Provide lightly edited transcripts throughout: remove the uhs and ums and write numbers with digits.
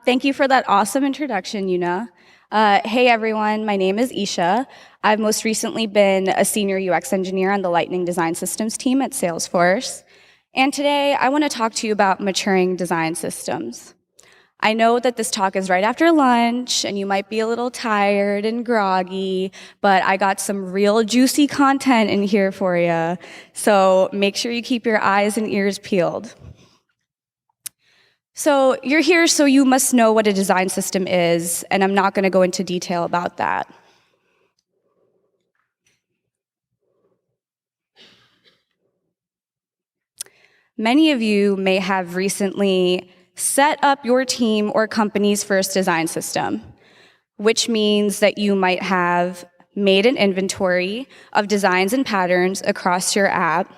Thank you for that awesome introduction, Una. Hey everyone, my name is Isha. I've most recently been a senior UX engineer on the Lightning Design Systems team at Salesforce. And today I want to talk to you about maturing design systems. I know that this talk is right after lunch and you might be a little tired and groggy, but I got some real juicy content in here for you. So make sure you keep your eyes and ears peeled. So you're here, so you must know what a design system is, and I'm not going to go into detail about that. Many of you may have recently set up your team or company's first design system, which means that you might have made an inventory of designs and patterns across your app.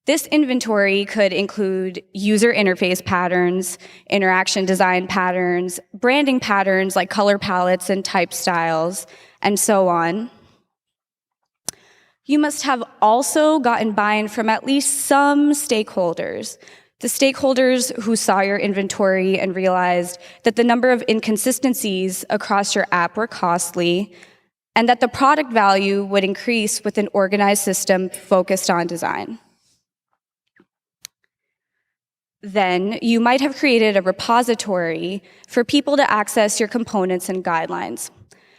This inventory could include user interface patterns, interaction design patterns, branding patterns like color palettes and type styles, and so on. You must have also gotten buy-in from at least some stakeholders. The stakeholders who saw your inventory and realized that the number of inconsistencies across your app were costly, and that the product value would increase with an organized system focused on design. Then you might have created a repository for people to access your components and guidelines.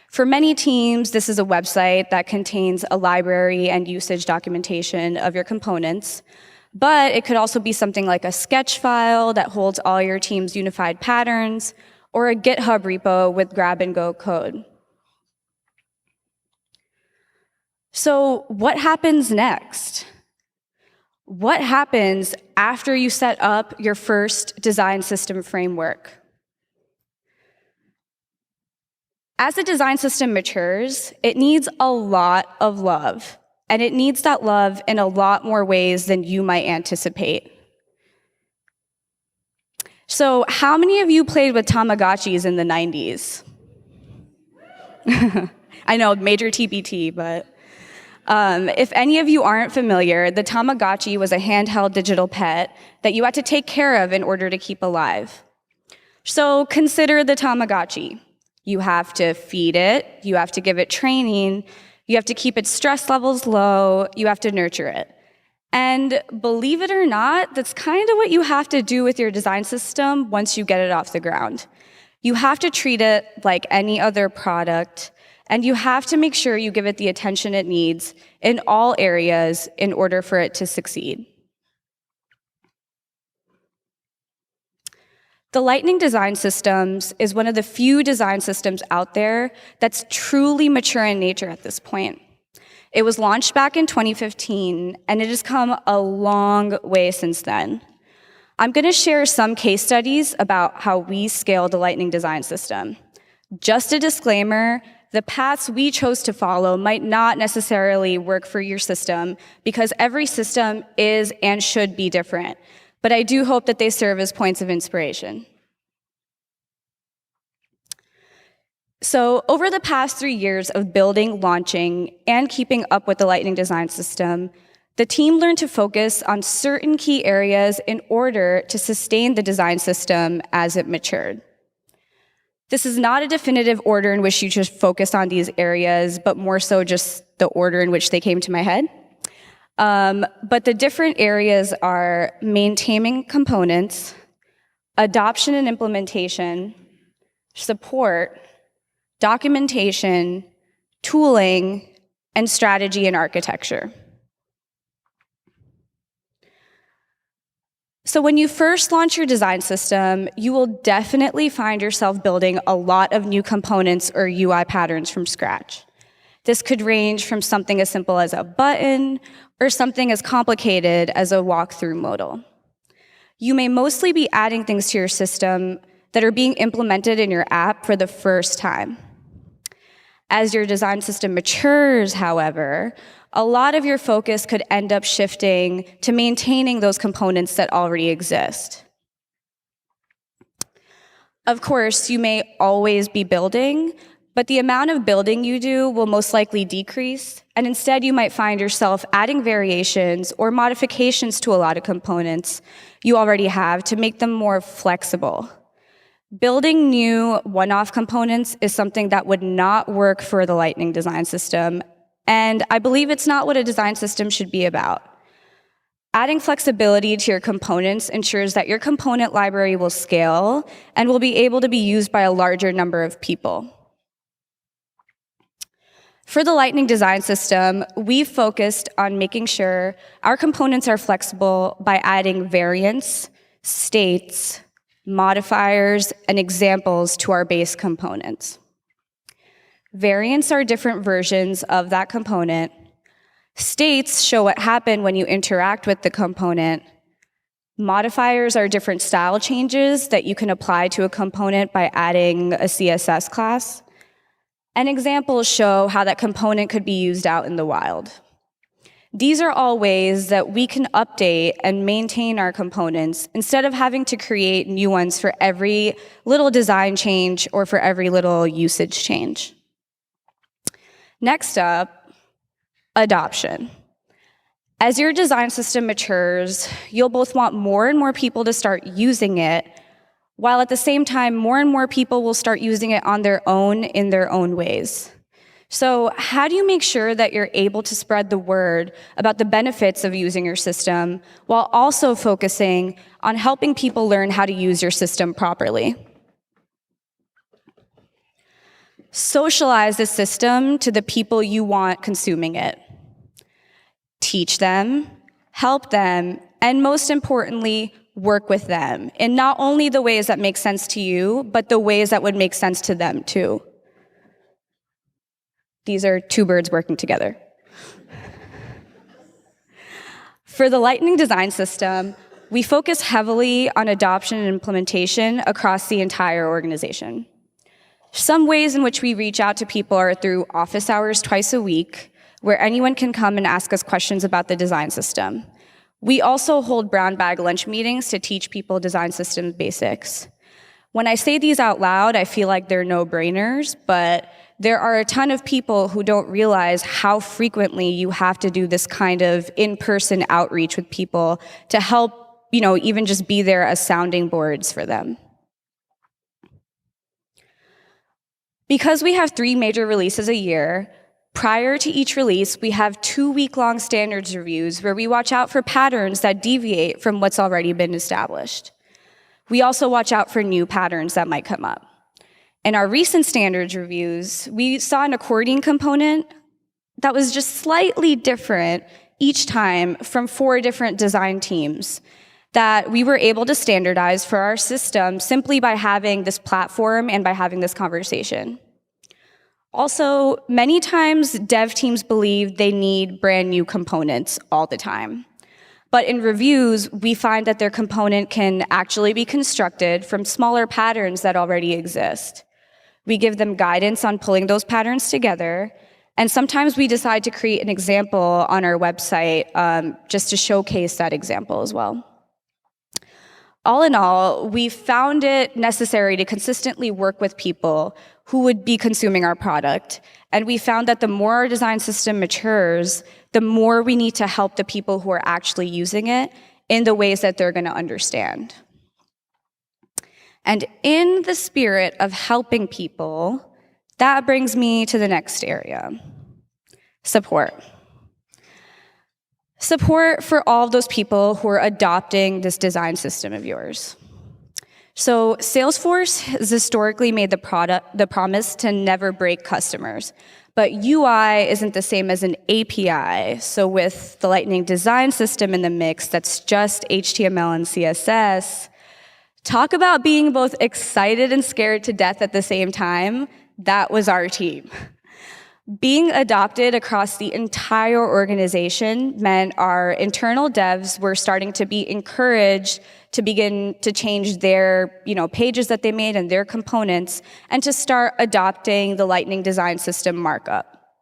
For many teams, this is a website that contains a library and usage documentation of your components, but it could also be something like a sketch file that holds all your team's unified patterns, or a GitHub repo with grab-and-go code. So what happens next? What happens after you set up your first design system framework? As a design system matures, it needs a lot of love, and it needs that love in a lot more ways than you might anticipate. So, how many of you played with Tamagotchis in the 90s? I know, major TBT, but if any of you aren't familiar, the Tamagotchi was a handheld digital pet that you had to take care of in order to keep alive. So consider the Tamagotchi. You have to feed it, you have to give it training, you have to keep its stress levels low, you have to nurture it. And believe it or not, that's kind of what you have to do with your design system once you get it off the ground. You have to treat it like any other product, and you have to make sure you give it the attention it needs in all areas in order for it to succeed. The Lightning Design Systems is one of the few design systems out there that's truly mature in nature at this point. It was launched back in 2015, and it has come a long way since then. I'm going to share some case studies about how we scaled the Lightning Design System. Just a disclaimer, the paths we chose to follow might not necessarily work for your system because every system is and should be different, but I do hope that they serve as points of inspiration. So over the past 3 years of building, launching, and keeping up with the Lightning Design System, the team learned to focus on certain key areas in order to sustain the design system as it matured. This is not a definitive order in which you just focus on these areas, but more so just the order in which they came to my head. But the different areas are maintaining components, adoption and implementation, support, documentation, tooling, and strategy and architecture. So when you first launch your design system, you will definitely find yourself building a lot of new components or UI patterns from scratch. This could range from something as simple as a button or something as complicated as a walkthrough modal. You may mostly be adding things to your system that are being implemented in your app for the first time. As your design system matures, however, a lot of your focus could end up shifting to maintaining those components that already exist. Of course, you may always be building, but the amount of building you do will most likely decrease, and instead you might find yourself adding variations or modifications to a lot of components you already have to make them more flexible. Building new one-off components is something that would not work for the Lightning design system, and I believe it's not what a design system should be about. Adding flexibility to your components ensures that your component library will scale and will be able to be used by a larger number of people. For the Lightning design system, we've focused on making sure our components are flexible by adding variants, states, modifiers, and examples to our base components. Variants are different versions of that component. States show what happened when you interact with the component. Modifiers are different style changes that you can apply to a component by adding a CSS class. And examples show how that component could be used out in the wild. These are all ways that we can update and maintain our components instead of having to create new ones for every little design change or for every little usage change. Next up, adoption. As your design system matures, you'll both want more and more people to start using it, while at the same time, more and more people will start using it on their own in their own ways. So how do you make sure that you're able to spread the word about the benefits of using your system while also focusing on helping people learn how to use your system properly? Socialize the system to the people you want consuming it. Teach them, help them, and most importantly, work with them in not only the ways that make sense to you, but the ways that would make sense to them too. These are two birds working together. For the Lightning design system, we focus heavily on adoption and implementation across the entire organization. Some ways in which we reach out to people are through office hours twice a week, where anyone can come and ask us questions about the design system. We also hold brown bag lunch meetings to teach people design systems basics. When I say these out loud, I feel like they're no-brainers, but there are a ton of people who don't realize how frequently you have to do this kind of in-person outreach with people to help, even just be there as sounding boards for them. Because we have 3 major releases a year, prior to each release, we have 2-week-long standards reviews where we watch out for patterns that deviate from what's already been established. We also watch out for new patterns that might come up. In our recent standards reviews, we saw an accordion component that was just slightly different each time from 4 different design teams that we were able to standardize for our system simply by having this platform and by having this conversation. Also, many times dev teams believe they need brand new components all the time. But in reviews, we find that their component can actually be constructed from smaller patterns that already exist. We give them guidance on pulling those patterns together, and sometimes we decide to create an example on our website just to showcase that example as well. All in all, we found it necessary to consistently work with people who would be consuming our product. And we found that the more our design system matures, the more we need to help the people who are actually using it in the ways that they're going to understand. And in the spirit of helping people, that brings me to the next area: support. Support for all of those people who are adopting this design system of yours. So Salesforce has historically made the promise to never break customers, but UI isn't the same as an API. So with the Lightning design system in the mix, that's just HTML and CSS. Talk about being both excited and scared to death at the same time. That was our team. Being adopted across the entire organization meant our internal devs were starting to be encouraged to begin to change their, pages that they made and their components, and to start adopting the Lightning design system markup.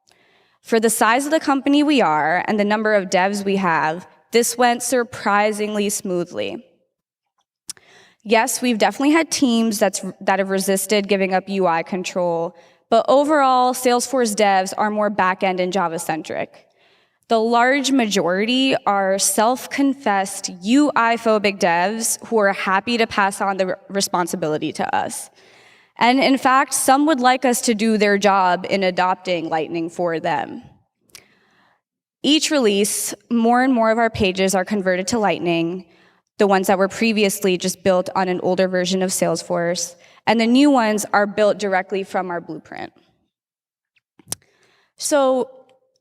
For the size of the company we are and the number of devs we have, this went surprisingly smoothly. Yes, we've definitely had teams that have resisted giving up UI control, but overall, Salesforce devs are more back-end and Java-centric. The large majority are self-confessed UI-phobic devs who are happy to pass on the responsibility to us. And in fact, some would like us to do their job in adopting Lightning for them. Each release, more and more of our pages are converted to Lightning, the ones that were previously just built on an older version of Salesforce, and the new ones are built directly from our blueprint. So,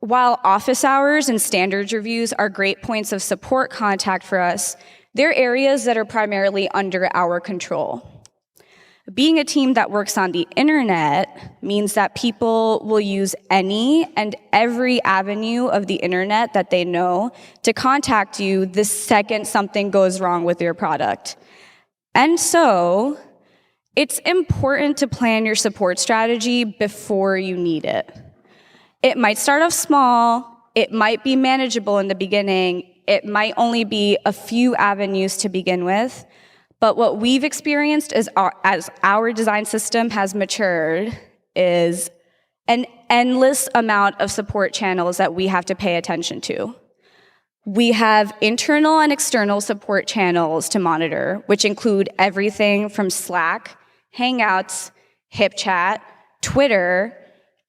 while office hours and standards reviews are great points of support contact for us, they're areas that are primarily under our control. Being a team that works on the internet means that people will use any and every avenue of the internet that they know to contact you the second something goes wrong with your product. And so, it's important to plan your support strategy before you need it. It might start off small, it might be manageable in the beginning, it might only be a few avenues to begin with, but what we've experienced as our design system has matured is an endless amount of support channels that we have to pay attention to. We have internal and external support channels to monitor, which include everything from Slack, Hangouts, HipChat, Twitter,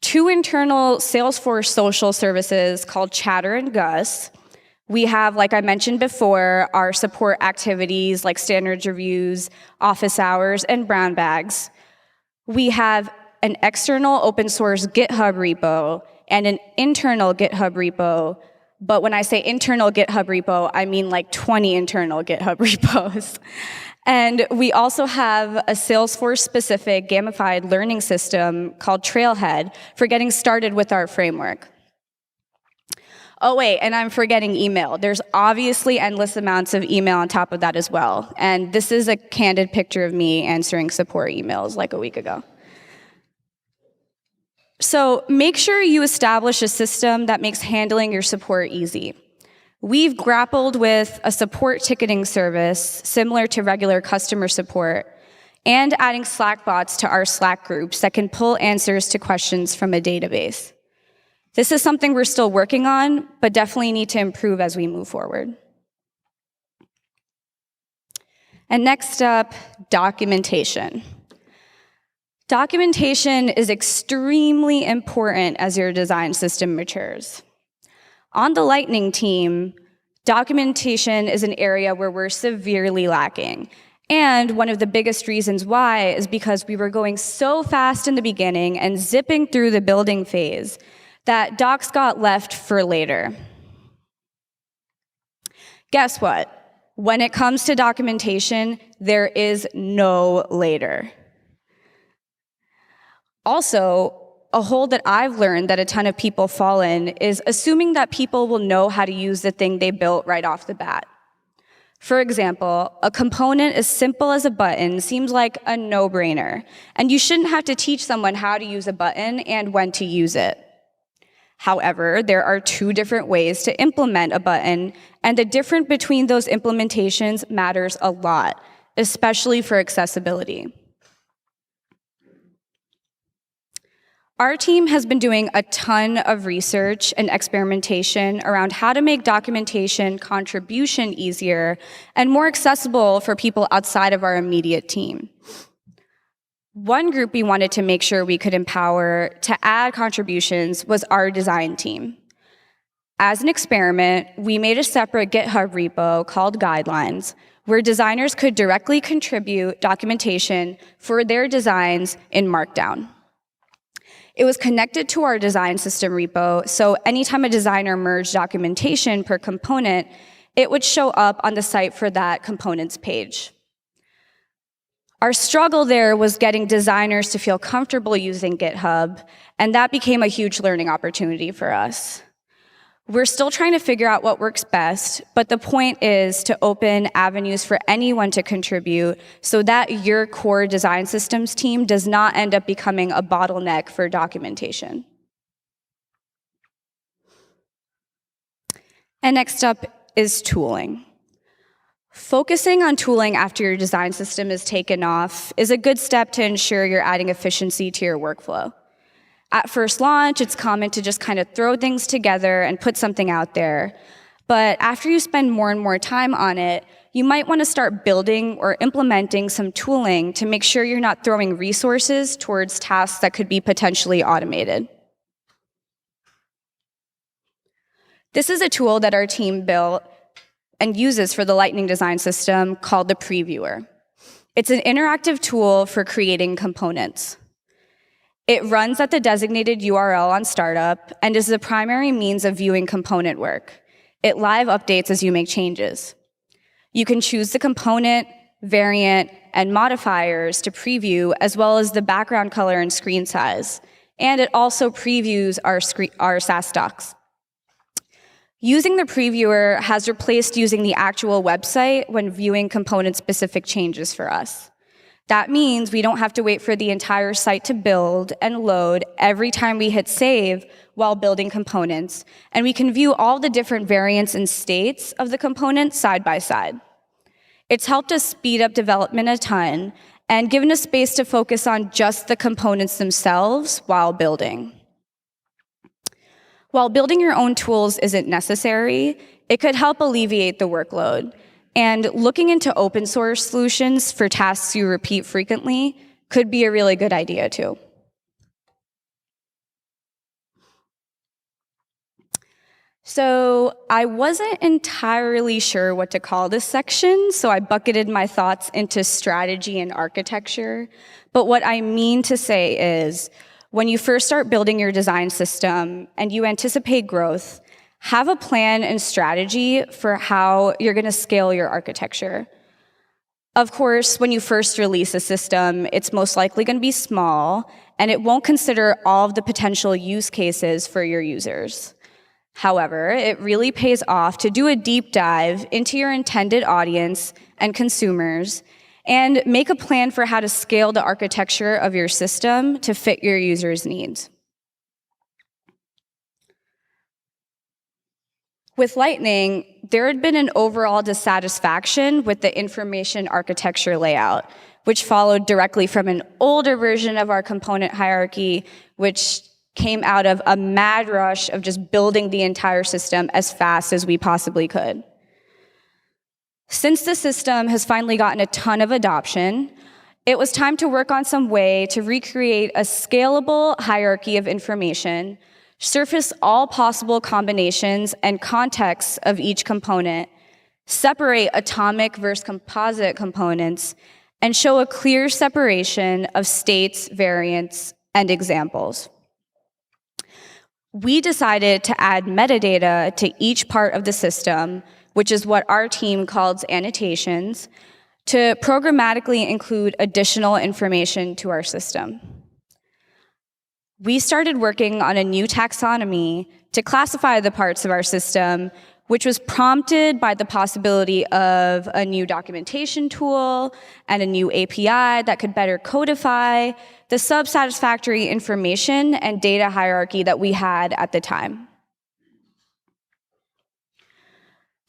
two internal Salesforce social services called Chatter and Gus. We have, like I mentioned before, our support activities like standards reviews, office hours, and brown bags. We have an external open source GitHub repo and an internal GitHub repo. But when I say internal GitHub repo, I mean like 20 internal GitHub repos. And we also have a Salesforce-specific gamified learning system called Trailhead for getting started with our framework. Oh wait, and I'm forgetting email. There's obviously endless amounts of email on top of that as well. And this is a candid picture of me answering support emails like a week ago. So make sure you establish a system that makes handling your support easy. We've grappled with a support ticketing service similar to regular customer support and adding Slack bots to our Slack groups that can pull answers to questions from a database. This is something we're still working on, but definitely need to improve as we move forward. And next up, documentation. Documentation is extremely important as your design system matures. On the Lightning team, documentation is an area where we're severely lacking. And one of the biggest reasons why is because we were going so fast in the beginning and zipping through the building phase that docs got left for later. Guess what? When it comes to documentation, there is no later. Also, a hole that I've learned that a ton of people fall in is assuming that people will know how to use the thing they built right off the bat. For example, a component as simple as a button seems like a no-brainer, and you shouldn't have to teach someone how to use a button and when to use it. However, there are two different ways to implement a button, and the difference between those implementations matters a lot, especially for accessibility. Our team has been doing a ton of research and experimentation around how to make documentation contribution easier and more accessible for people outside of our immediate team. One group we wanted to make sure we could empower to add contributions was our design team. As an experiment, we made a separate GitHub repo called Guidelines, where designers could directly contribute documentation for their designs in Markdown. It was connected to our design system repo, so anytime a designer merged documentation per component, it would show up on the site for that component's page. Our struggle there was getting designers to feel comfortable using GitHub, and that became a huge learning opportunity for us. We're still trying to figure out what works best, but the point is to open avenues for anyone to contribute so that your core design systems team does not end up becoming a bottleneck for documentation. And next up is tooling. Focusing on tooling after your design system is taken off is a good step to ensure you're adding efficiency to your workflow. At first launch, it's common to just kind of throw things together and put something out there. But after you spend more and more time on it, you might want to start building or implementing some tooling to make sure you're not throwing resources towards tasks that could be potentially automated. This is a tool that our team built and uses for the Lightning design system called the Previewer. It's an interactive tool for creating components. It runs at the designated URL on startup and is the primary means of viewing component work. It live updates as you make changes. You can choose the component, variant, and modifiers to preview, as well as the background color and screen size. And it also previews our SAS docs. Using the Previewer has replaced using the actual website when viewing component-specific changes for us. That means we don't have to wait for the entire site to build and load every time we hit save while building components, and we can view all the different variants and states of the components side by side. It's helped us speed up development a ton and given us space to focus on just the components themselves while building. While building your own tools isn't necessary, it could help alleviate the workload. And looking into open source solutions for tasks you repeat frequently could be a really good idea too. So I wasn't entirely sure what to call this section, so I bucketed my thoughts into strategy and architecture. But what I mean to say is, when you first start building your design system and you anticipate growth, have a plan and strategy for how you're going to scale your architecture. Of course, when you first release a system, it's most likely going to be small, and it won't consider all of the potential use cases for your users. However, it really pays off to do a deep dive into your intended audience and consumers and make a plan for how to scale the architecture of your system to fit your users' needs. With Lightning, there had been an overall dissatisfaction with the information architecture layout, which followed directly from an older version of our component hierarchy, which came out of a mad rush of just building the entire system as fast as we possibly could. Since the system has finally gotten a ton of adoption, it was time to work on some way to recreate a scalable hierarchy of information, surface all possible combinations and contexts of each component, separate atomic versus composite components, and show a clear separation of states, variants, and examples. We decided to add metadata to each part of the system, which is what our team calls annotations, to programmatically include additional information to our system. We started working on a new taxonomy to classify the parts of our system, which was prompted by the possibility of a new documentation tool and a new API that could better codify the sub-satisfactory information and data hierarchy that we had at the time.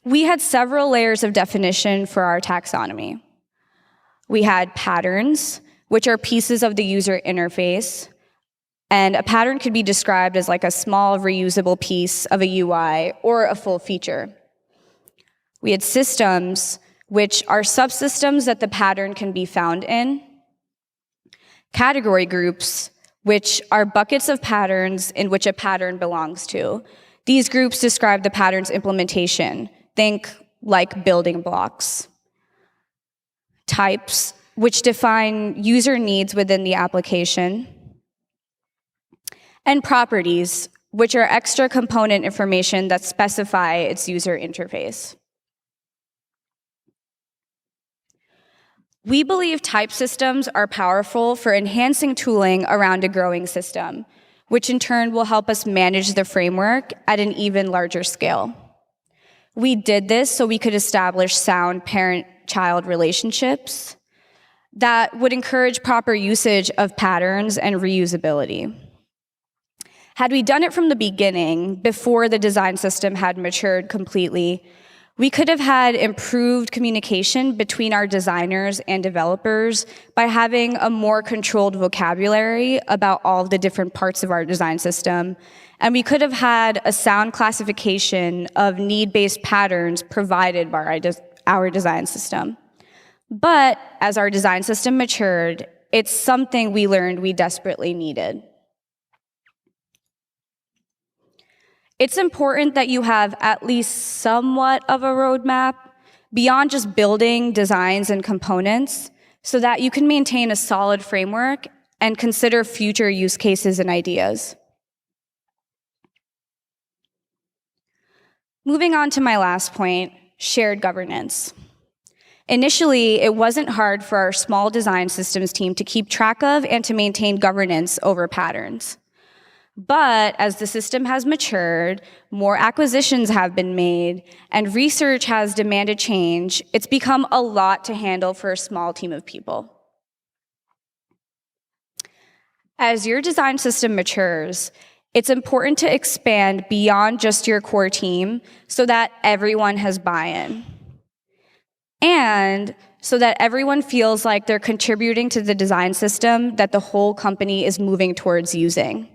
We had several layers of definition for our taxonomy. We had patterns, which are pieces of the user interface, and a pattern could be described as like a small reusable piece of a UI or a full feature. We had systems, which are subsystems that the pattern can be found in. Category groups, which are buckets of patterns in which a pattern belongs to. These groups describe the pattern's implementation. Think like building blocks. Types, which define user needs within the application. And properties, which are extra component information that specify its user interface. We believe type systems are powerful for enhancing tooling around a growing system, which in turn will help us manage the framework at an even larger scale. We did this so we could establish sound parent-child relationships that would encourage proper usage of patterns and reusability. Had we done it from the beginning, before the design system had matured completely, We could have had improved communication between our designers and developers by having a more controlled vocabulary about all of the different parts of our design system. And we could have had a sound classification of need-based patterns provided by our design system. But as our design system matured, it's something we learned we desperately needed. It's important that you have at least somewhat of a roadmap beyond just building designs and components so that you can maintain a solid framework and consider future use cases and ideas. Moving on to my last point, shared governance. Initially, it wasn't hard for our small design systems team to keep track of and to maintain governance over patterns. But as the system has matured, more acquisitions have been made, and research has demanded change, it's become a lot to handle for a small team of people. As your design system matures, it's important to expand beyond just your core team so that everyone has buy-in. And so that everyone feels like they're contributing to the design system that the whole company is moving towards using.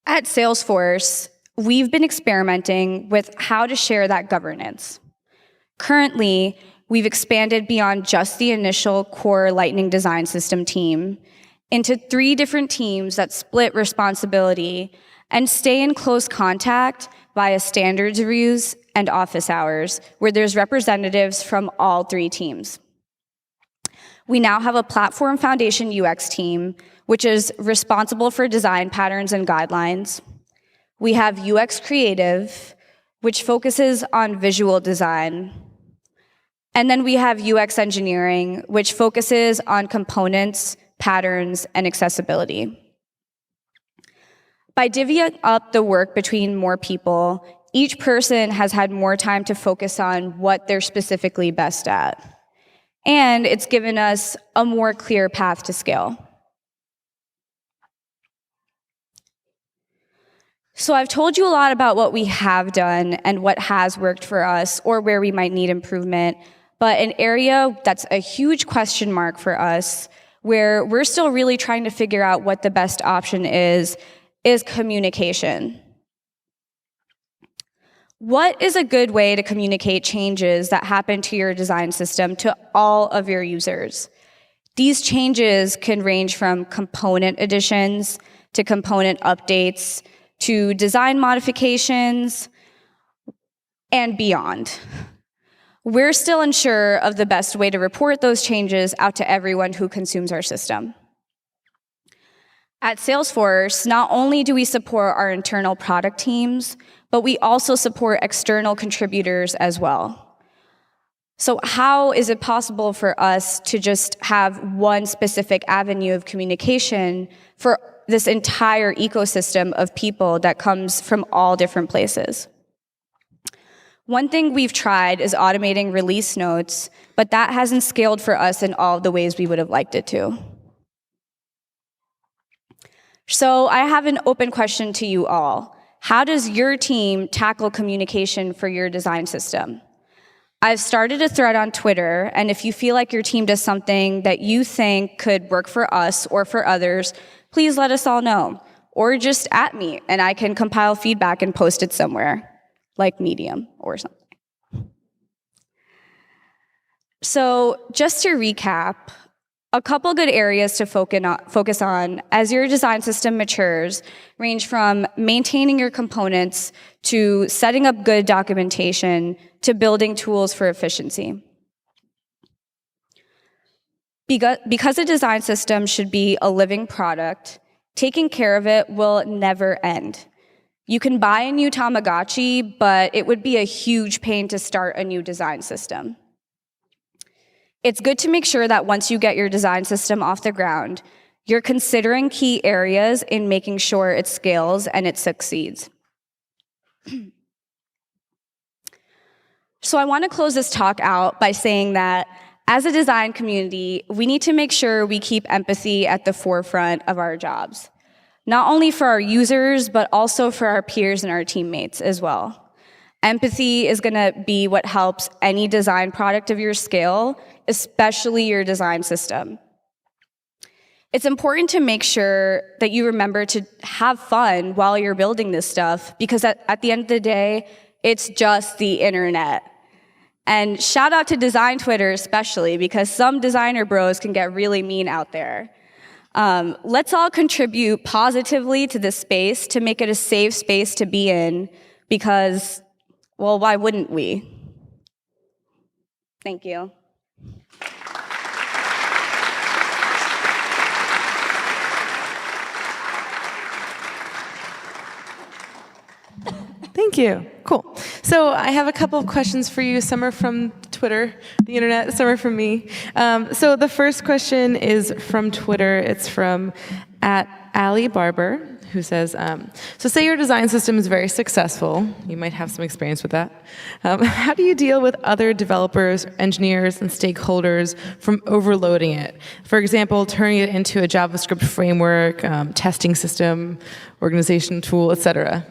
At Salesforce, we've been experimenting with how to share that governance. Currently, we've expanded beyond just the initial core Lightning design system team into 3 different teams that split responsibility and stay in close contact via standards reviews and office hours, where there's representatives from all 3 teams. We now have a platform foundation UX team, which is responsible for design patterns and guidelines. We have UX creative, which focuses on visual design. And then we have UX engineering, which focuses on components, patterns, and accessibility. By divvying up the work between more people, each person has had more time to focus on what they're specifically best at. And it's given us a more clear path to scale. So I've told you a lot about what we have done and what has worked for us or where we might need improvement, but an area that's a huge question mark for us, where we're still really trying to figure out what the best option is communication. What is a good way to communicate changes that happen to your design system to all of your users? These changes can range from component additions to component updates to design modifications and beyond. We're still unsure of the best way to report those changes out to everyone who consumes our system. At Salesforce, not only do we support our internal product teams, but we also support external contributors as well. So how is it possible for us to just have one specific avenue of communication for this entire ecosystem of people that comes from all different places? One thing we've tried is automating release notes, but that hasn't scaled for us in all the ways we would have liked it to. So I have an open question to you all. How does your team tackle communication for your design system? I've started a thread on Twitter, and if you feel like your team does something that you think could work for us or for others, please let us all know. Or just at me, and I can compile feedback and post it somewhere, like Medium or something. So just to recap, a couple good areas to focus on as your design system matures range from maintaining your components to setting up good documentation to building tools for efficiency. Because a design system should be a living product, taking care of it will never end. You can buy a new Tamagotchi, but it would be a huge pain to start a new design system. It's good to make sure that once you get your design system off the ground, you're considering key areas in making sure it scales and it succeeds. So I want to close this talk out by saying that as a design community, we need to make sure we keep empathy at the forefront of our jobs. not only for our users, but also for our peers and our teammates as well. Empathy is going to be what helps any design product of your scale, especially your design system. It's important to make sure that you remember to have fun while you're building this stuff, because at the end of the day, it's just the internet. And shout out to design Twitter especially, because some designer bros can get really mean out there. Let's all contribute positively to this space to make it a safe space to be in, because, well, why wouldn't we? Thank you. Thank you. Cool. So I have a couple of questions for you. Some are from Twitter, the internet, some are from me. So the first question is from Twitter. It's from @AllieBarber, who says, so say your design system is very successful. You might have some experience with that. How do you deal with other developers, engineers, and stakeholders from overloading it? For example, turning it into a JavaScript framework, testing system, organization tool, etc.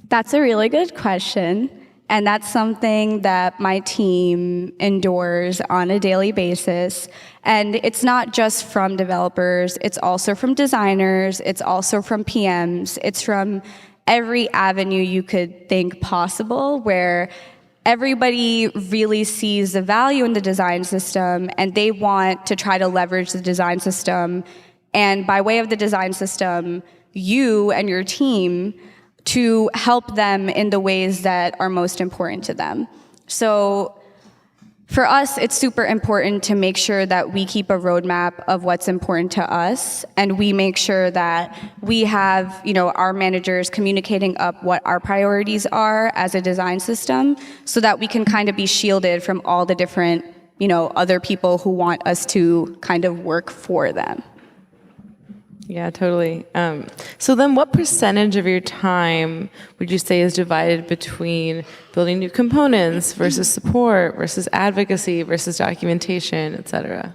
That's a really good question, and that's something that my team endures on a daily basis. And it's not just from developers, it's also from designers, it's also from PMs, it's from every avenue you could think possible, where everybody really sees the value in the design system, and they want to try to leverage the design system, and by way of the design system, you and your team, to help them in the ways that are most important to them. So for us, it's super important to make sure that we keep a roadmap of what's important to us, and we make sure that we have, our managers communicating up what our priorities are as a design system, so that we can kind of be shielded from all the different, other people who want us to kind of work for them. Yeah, totally. So then what percentage of your time would you say is divided between building new components versus support versus advocacy versus documentation, et cetera?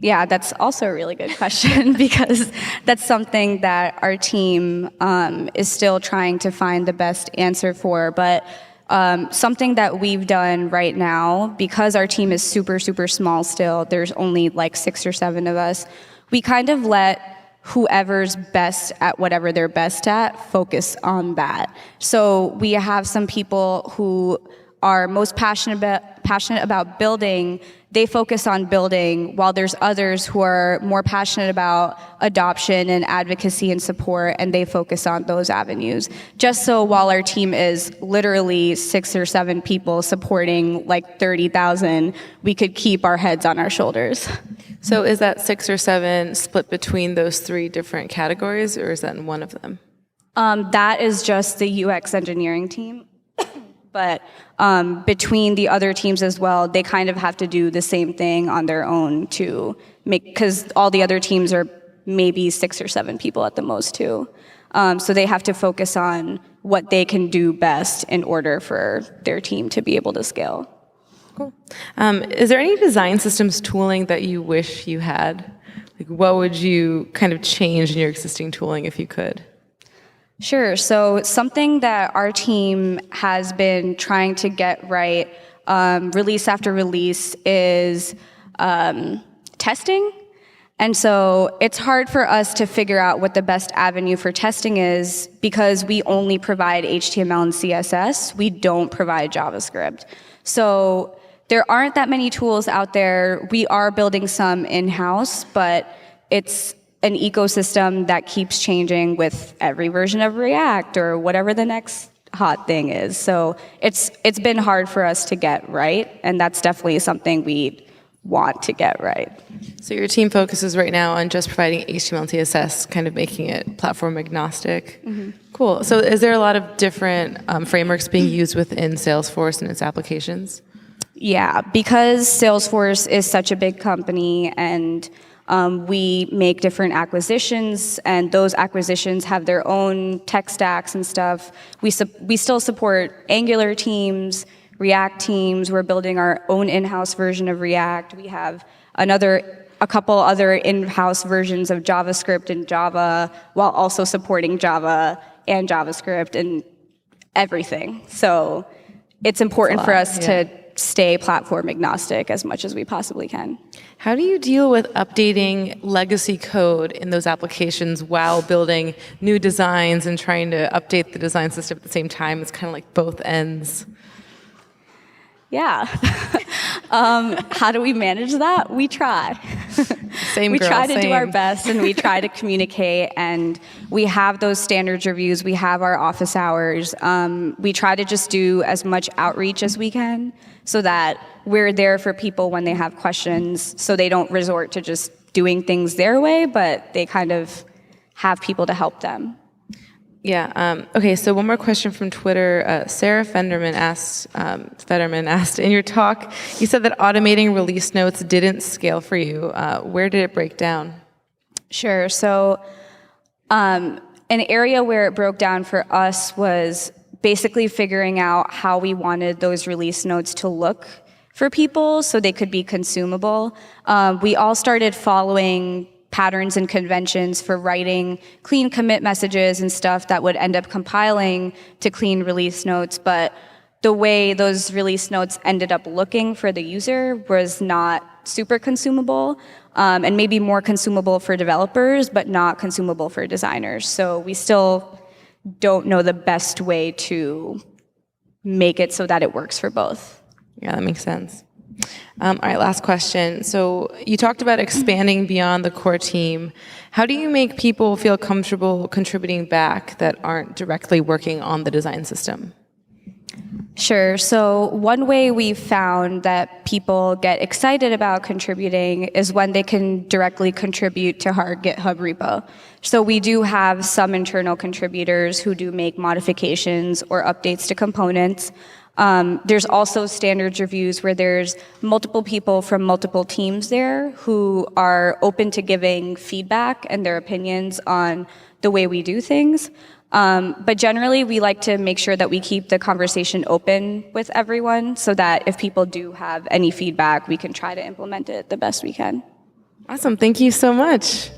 Yeah, that's also a really good question, because that's something that our team is still trying to find the best answer for. But something that we've done right now, because our team is super, super small still, there's only like 6 or 7 of us, we kind of let whoever's best at whatever they're best at focus on that. So we have some people who are most passionate about building, they focus on building, while there's others who are more passionate about adoption and advocacy and support, and they focus on those avenues. Just so while our team is literally 6 or 7 people supporting like 30,000, we could keep our heads on our shoulders. So is that 6 or 7 split between those 3 different categories, or is that in one of them? That is just the UX engineering team. But between the other teams as well, they kind of have to do the same thing on their own to make, because all the other teams are maybe 6 or 7 people at the most too. So they have to focus on what they can do best in order for their team to be able to scale. Cool. Is there any design systems tooling that you wish you had? Like, what would you kind of change in your existing tooling if you could? Sure. So something that our team has been trying to get right, release after release, is testing. And so it's hard for us to figure out what the best avenue for testing is, because we only provide HTML and CSS. We don't provide JavaScript. So there aren't that many tools out there. We are building some in-house, but it's an ecosystem that keeps changing with every version of React or whatever the next hot thing is. So it's been hard for us to get right, and that's definitely something we want to get right. So your team focuses right now on just providing HTML and CSS, kind of making it platform agnostic. Mm-hmm. Cool. So is there a lot of different frameworks being used within Salesforce and its applications? Yeah, because Salesforce is such a big company, and we make different acquisitions, and those acquisitions have their own tech stacks and stuff. We still support Angular teams, React teams. We're building our own in-house version of React. We have another a couple other in-house versions of JavaScript and Java while also supporting Java and JavaScript and everything. So it's important for us to stay platform agnostic as much as we possibly can. How do you deal with updating legacy code in those applications while building new designs and trying to update the design system at the same time? It's kind of like both ends. Yeah. How do we manage that? We try. We try to do our best, and we try to communicate, and we have those standards reviews. We have our office hours. We try to just do as much outreach as we can so that we're there for people when they have questions, so they don't resort to just doing things their way, but they kind of have people to help them. Yeah. Okay. So one more question from Twitter. Sarah Federman asked, in your talk, you said that automating release notes didn't scale for you. Where did it break down? Sure. So an area where it broke down for us was basically figuring out how we wanted those release notes to look for people so they could be consumable. We all started following patterns and conventions for writing clean commit messages and stuff that would end up compiling to clean release notes, but the way those release notes ended up looking for the user was not super consumable, and maybe more consumable for developers, but not consumable for designers. So we still don't know the best way to make it so that it works for both. Yeah, that makes sense. All right, last question. So you talked about expanding beyond the core team. How do you make people feel comfortable contributing back that aren't directly working on the design system? Sure. So one way we've found that people get excited about contributing is when they can directly contribute to our GitHub repo. So we do have some internal contributors who do make modifications or updates to components. There's also standards reviews where there's multiple people from multiple teams there who are open to giving feedback and their opinions on the way we do things. But generally, we like to make sure that we keep the conversation open with everyone so that if people do have any feedback, we can try to implement it the best we can. Awesome. Thank you so much.